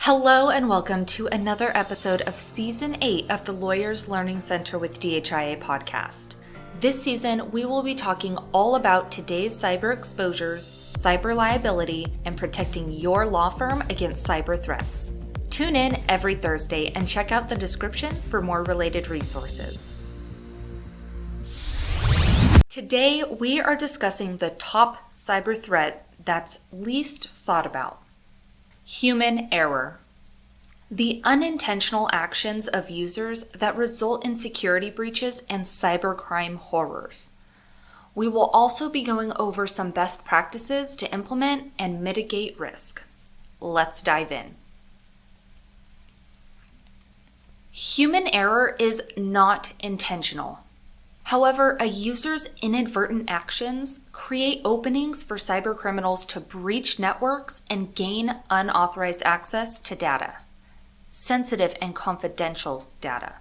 Hello and welcome to another episode of Season 8 of the Lawyers Learning Center with DHIA podcast. This season, we will be talking all about today's cyber exposures, cyber liability, and protecting your law firm against cyber threats. Tune in every Thursday and check out the description for more related resources. Today, we are discussing the top cyber threat that's least thought about. Human error. The unintentional actions of users that result in security breaches and cybercrime horrors. We will also be going over some best practices to implement and mitigate risk. Let's dive in. Human error is not intentional. However, a user's inadvertent actions create openings for cybercriminals to breach networks and gain unauthorized access to data, sensitive and confidential data.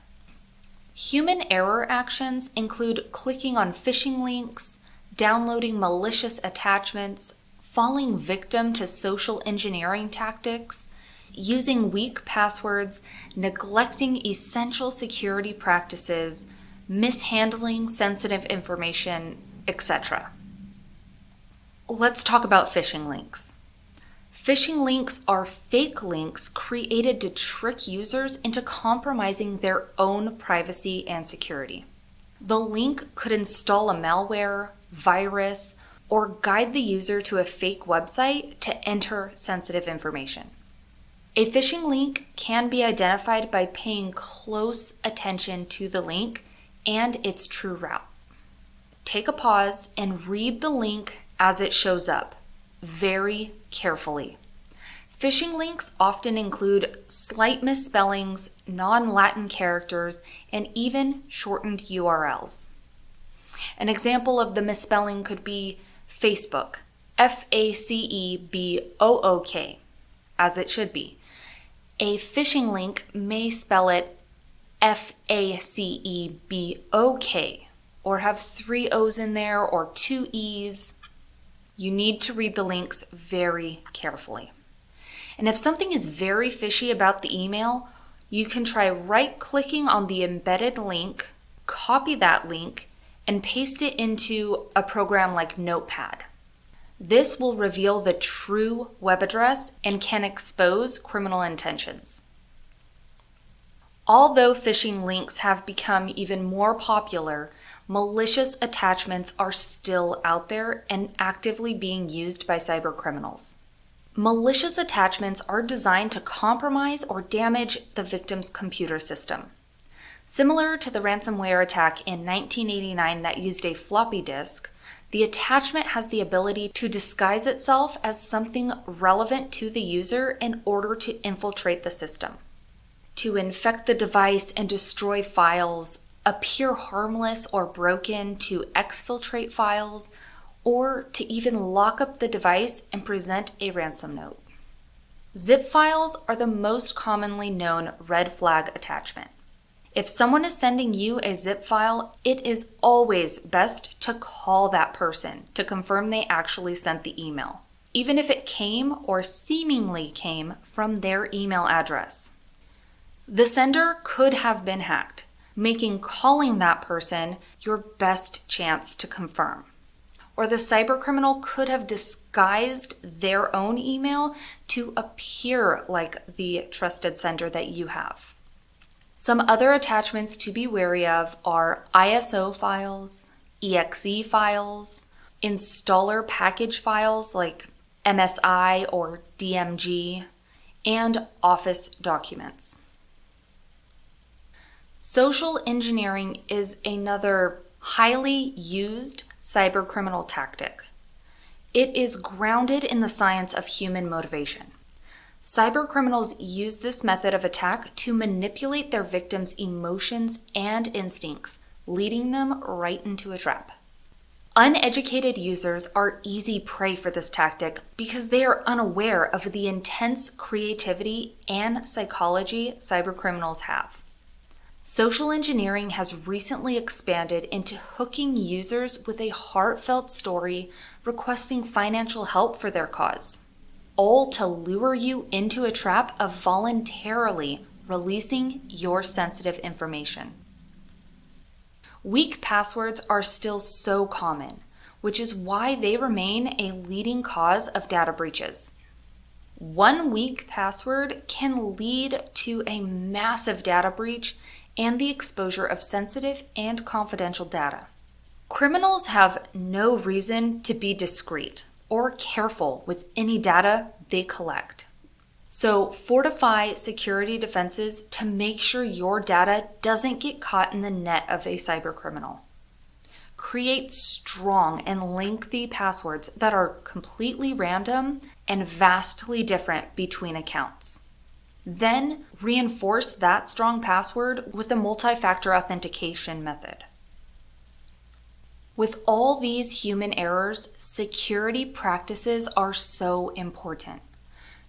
Human error actions include clicking on phishing links, downloading malicious attachments, falling victim to social engineering tactics, using weak passwords, neglecting essential security practices, mishandling sensitive information, etc. Let's talk about phishing links. Phishing links are fake links created to trick users into compromising their own privacy and security. The link could install a malware, virus, or guide the user to a fake website to enter sensitive information. A phishing link can be identified by paying close attention to the link and its true route. Take a pause and read the link as it shows up, very carefully. Phishing links often include slight misspellings, non-Latin characters, and even shortened URLs. An example of the misspelling could be Facebook, F-A-C-E-B-O-O-K, as it should be. A phishing link may spell it F-A-C-E-B-O-K, or have 3 O's in there or 2 E's. You need to read the links very carefully. And if something is very fishy about the email, you can try right-clicking on the embedded link, copy that link, and paste it into a program like Notepad. This will reveal the true web address and can expose criminal intentions. Although phishing links have become even more popular, malicious attachments are still out there and actively being used by cybercriminals. Malicious attachments are designed to compromise or damage the victim's computer system. Similar to the ransomware attack in 1989 that used a floppy disk, the attachment has the ability to disguise itself as something relevant to the user in order to infiltrate the system, to infect the device and destroy files, appear harmless or broken to exfiltrate files, or to even lock up the device and present a ransom note. Zip files are the most commonly known red flag attachment. If someone is sending you a zip file, it is always best to call that person to confirm they actually sent the email, even if it came or seemingly came from their email address. The sender could have been hacked, making calling that person your best chance to confirm. Or the cybercriminal could have disguised their own email to appear like the trusted sender that you have. Some other attachments to be wary of are ISO files, EXE files, installer package files like MSI or DMG, and Office documents. Social engineering is another highly used cybercriminal tactic. It is grounded in the science of human motivation. Cybercriminals use this method of attack to manipulate their victims' emotions and instincts, leading them right into a trap. Uneducated users are easy prey for this tactic because they are unaware of the intense creativity and psychology cybercriminals have. Social engineering has recently expanded into hooking users with a heartfelt story requesting financial help for their cause. all to lure you into a trap of voluntarily releasing your sensitive information. Weak passwords are still so common, which is why they remain a leading cause of data breaches. One weak password can lead to a massive data breach and the exposure of sensitive and confidential data. Criminals have no reason to be discreet or careful with any data they collect. So fortify security defenses to make sure your data doesn't get caught in the net of a cybercriminal. Create strong and lengthy passwords that are completely random and vastly different between accounts. Then reinforce that strong password with a multi-factor authentication method. With all these human errors, security practices are so important.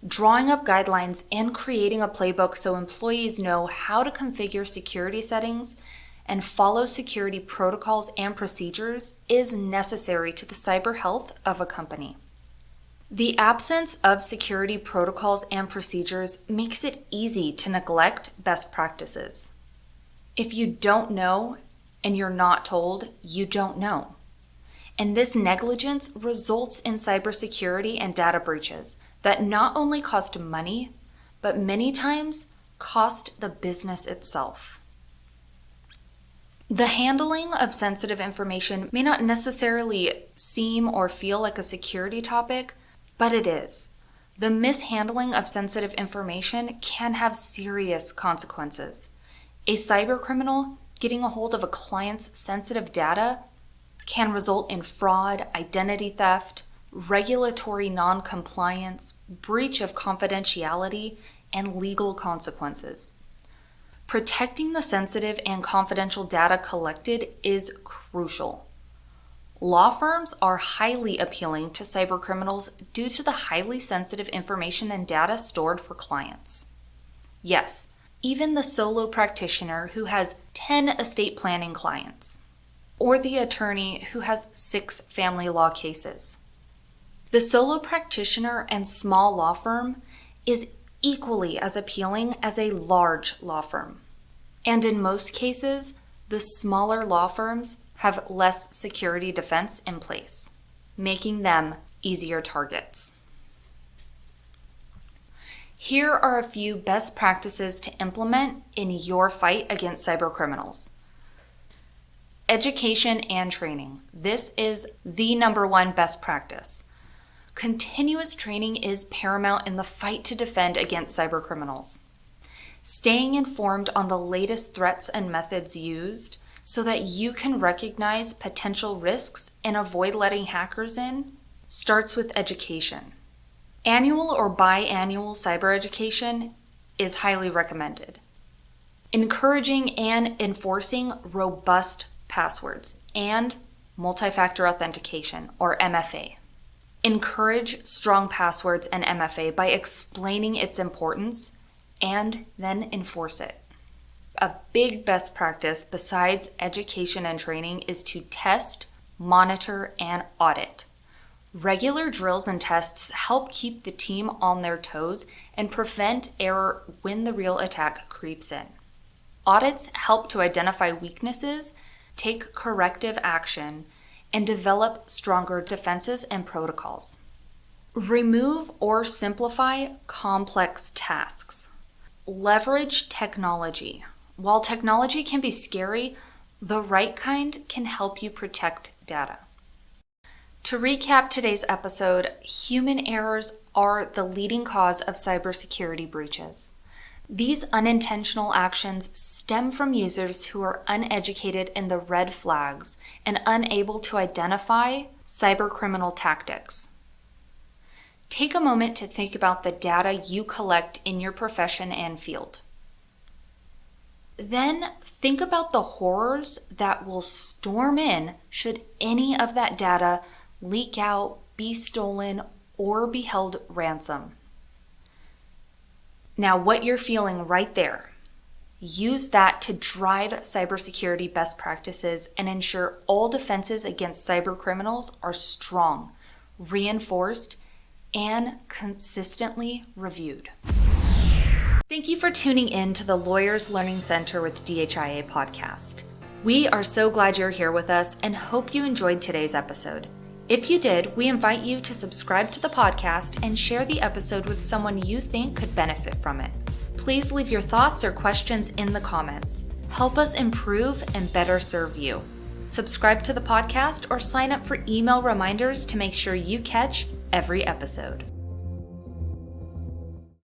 Drawing up guidelines and creating a playbook so employees know how to configure security settings and follow security protocols and procedures is necessary to the cyber health of a company. The absence of security protocols and procedures makes it easy to neglect best practices. If you don't know and you're not told, you don't know. And this negligence results in cybersecurity and data breaches that not only cost money, but many times cost the business itself. The handling of sensitive information may not necessarily seem or feel like a security topic, but it is. The mishandling of sensitive information can have serious consequences. A cybercriminal getting a hold of a client's sensitive data can result in fraud, identity theft, regulatory non-compliance, breach of confidentiality, and legal consequences. Protecting the sensitive and confidential data collected is crucial. Law firms are highly appealing to cybercriminals due to the highly sensitive information and data stored for clients. Yes, even the solo practitioner who has 10 estate planning clients, or the attorney who has 6 family law cases. The solo practitioner and small law firm is equally as appealing as a large law firm. And in most cases, the smaller law firms have less security defense in place, making them easier targets. Here are a few best practices to implement in your fight against cybercriminals. Education and training. This is the #1 best practice. Continuous training is paramount in the fight to defend against cybercriminals. Staying informed on the latest threats and methods used so that you can recognize potential risks and avoid letting hackers in starts with education. Annual or biannual cyber education is highly recommended. Encouraging and enforcing robust passwords and multi-factor authentication, or MFA. Encourage strong passwords and MFA by explaining its importance and then enforce it. A big best practice besides education and training is to test, monitor, and audit. Regular drills and tests help keep the team on their toes and prevent error when the real attack creeps in. Audits help to identify weaknesses, take corrective action, and develop stronger defenses and protocols. Remove or simplify complex tasks. Leverage technology. While technology can be scary, the right kind can help you protect data. To recap today's episode, human errors are the leading cause of cybersecurity breaches. These unintentional actions stem from users who are uneducated in the red flags and unable to identify cybercriminal tactics. Take a moment to think about the data you collect in your profession and field. Then think about the horrors that will storm in should any of that data leak out, be stolen, or be held ransom. Now, what you're feeling right there, use that to drive cybersecurity best practices and ensure all defenses against cybercriminals are strong, reinforced, and consistently reviewed. Thank you for tuning in to the Lawyers Learning Center with DHIA podcast. We are so glad you're here with us and hope you enjoyed today's episode. If you did, we invite you to subscribe to the podcast and share the episode with someone you think could benefit from it. Please leave your thoughts or questions in the comments. Help us improve and better serve you. Subscribe to the podcast or sign up for email reminders to make sure you catch every episode.